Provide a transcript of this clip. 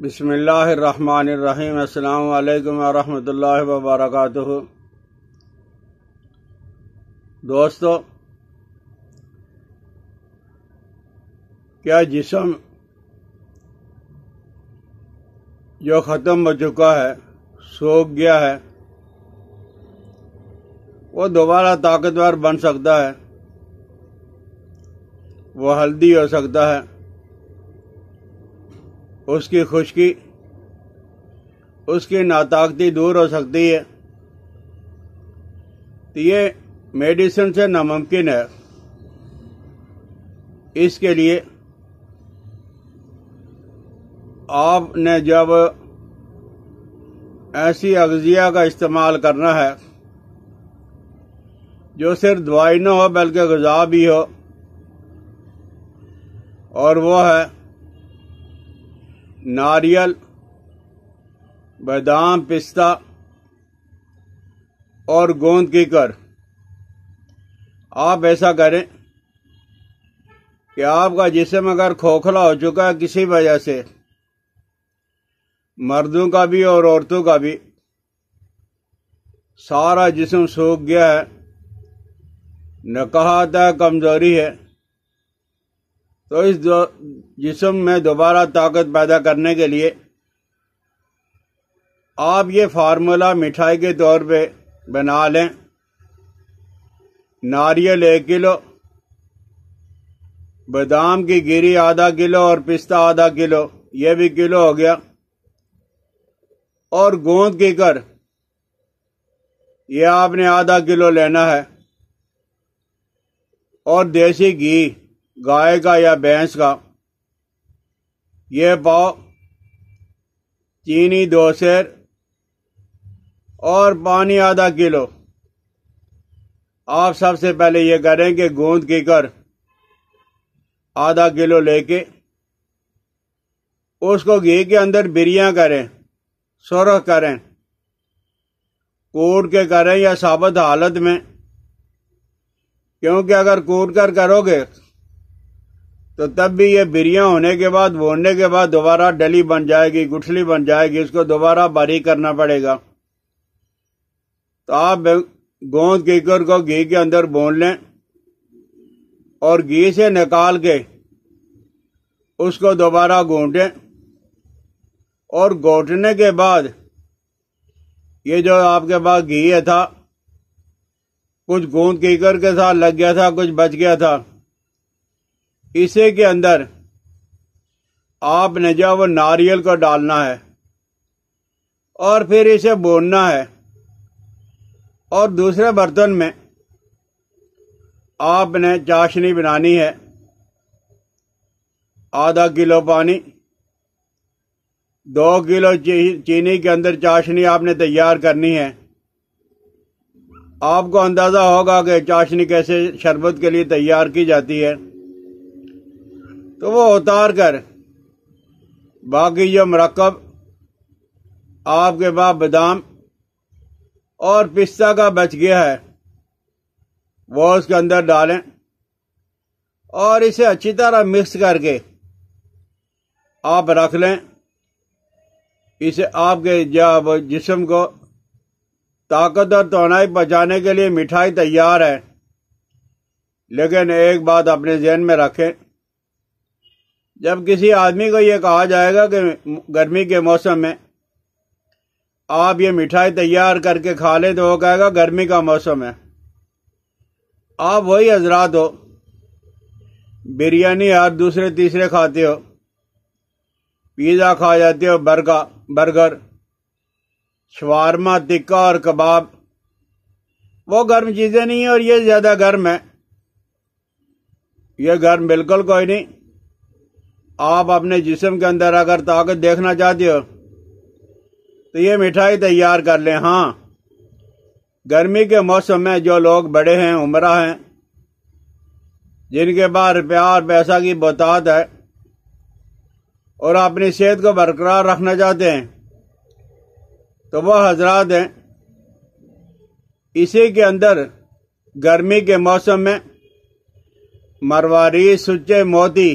بسم اللہ الرحمن الرحیم۔ السلام علیکم ورحمۃ اللہ وبرکاتہ۔ دوستو، کیا جسم جو ختم ہو چکا ہے، سوکھ گیا ہے، وہ دوبارہ طاقتور بن سکتا ہے؟ وہ ہلدی ہو سکتا ہے، اس کی خشکی، اس کی ناطاقتی دور ہو سکتی ہے؟ تو یہ میڈیسن سے ناممکن ہے۔ اس کے لیے آپ نے جب ایسی اغذیہ کا استعمال کرنا ہے جو صرف دوائی نہ ہو بلکہ غذا بھی ہو، اور وہ ہے ناریل، بادام، پستہ اور گوند کیکر۔ آپ ایسا کریں کہ آپ کا جسم اگر کھوکھلا ہو چکا ہے کسی وجہ سے، مردوں کا بھی اور عورتوں کا بھی، سارا جسم سوکھ گیا ہے، نقاہت ہے، کمزوری ہے، تو اس جسم میں دوبارہ طاقت پیدا کرنے کے لیے آپ یہ فارمولہ مٹھائی کے طور پہ بنا لیں۔ ناریل 1 کلو، بادام کی گری آدھا کلو اور پستہ آدھا کلو، یہ بھی کلو ہو گیا، اور گوند کیکر یہ آپ نے آدھا کلو لینا ہے، اور دیسی گھی گائے کا یا بھینس کا یہ پاؤ، چینی 2 سیر اور پانی آدھا کلو۔ آپ سب سے پہلے یہ کریں کہ گوند کیکر آدھا کلو لے کے اس کو گھی کے اندر بریاں کریں، سرخ کریں، کوٹ کے کریں یا ثابت حالت میں، کیونکہ اگر کوٹ کر کرو گے تو تب بھی یہ بریاں ہونے کے بعد، بھوننے کے بعد دوبارہ ڈلی بن جائے گی، گٹھلی بن جائے گی، اس کو دوبارہ باریک کرنا پڑے گا۔ تو آپ گوند کیکر کو گھی کے اندر بھون لیں اور گھی سے نکال کے اس کو دوبارہ گھونٹیں، اور گھونٹنے کے بعد یہ جو آپ کے پاس گھی تھا، کچھ گوند کیکر کے ساتھ لگ گیا تھا، کچھ بچ گیا تھا، اسے کے اندر آپ نے جو وہ ناریل کو ڈالنا ہے اور پھر اسے بھوننا ہے، اور دوسرے برتن میں آپ نے چاشنی بنانی ہے۔ آدھا کلو پانی، 2 کلو چینی کے اندر چاشنی آپ نے تیار کرنی ہے۔ آپ کو اندازہ ہوگا کہ چاشنی کیسے شربت کے لیے تیار کی جاتی ہے، تو وہ اتار کر باقی جو مرکب آپ کے پاس بادام اور پستہ کا بچ گیا ہے وہ اس کے اندر ڈالیں، اور اسے اچھی طرح مکس کر کے آپ رکھ لیں۔ اسے آپ کے جسم کو طاقت اور توانائی پہنچانے کے لیے مٹھائی تیار ہے۔ لیکن ایک بات اپنے ذہن میں رکھیں، جب کسی آدمی کو یہ کہا جائے گا کہ گرمی کے موسم میں آپ یہ مٹھائی تیار کر کے کھا لیں، تو وہ کہے گا گرمی کا موسم ہے۔ آپ وہی حضرات ہو، بریانی ہر دوسرے تیسرے کھاتے ہو، پیزا کھا جاتے ہو، برگر، شوارما، ٹکا اور کباب، وہ گرم چیزیں نہیں ہیں، اور یہ زیادہ گرم ہے۔ یہ گرم بالکل کوئی نہیں۔ آپ اپنے جسم کے اندر اگر طاقت دیکھنا چاہتے ہو تو یہ مٹھائی تیار کر لیں۔ ہاں، گرمی کے موسم میں جو لوگ بڑے ہیں، عمرہ ہیں، جن کے پاس روپیہ اور پیسہ کی بہتات ہے اور اپنی صحت کو برقرار رکھنا چاہتے ہیں، تو وہ حضرات ہیں، اسی کے اندر گرمی کے موسم میں مرواری، سچے موتی،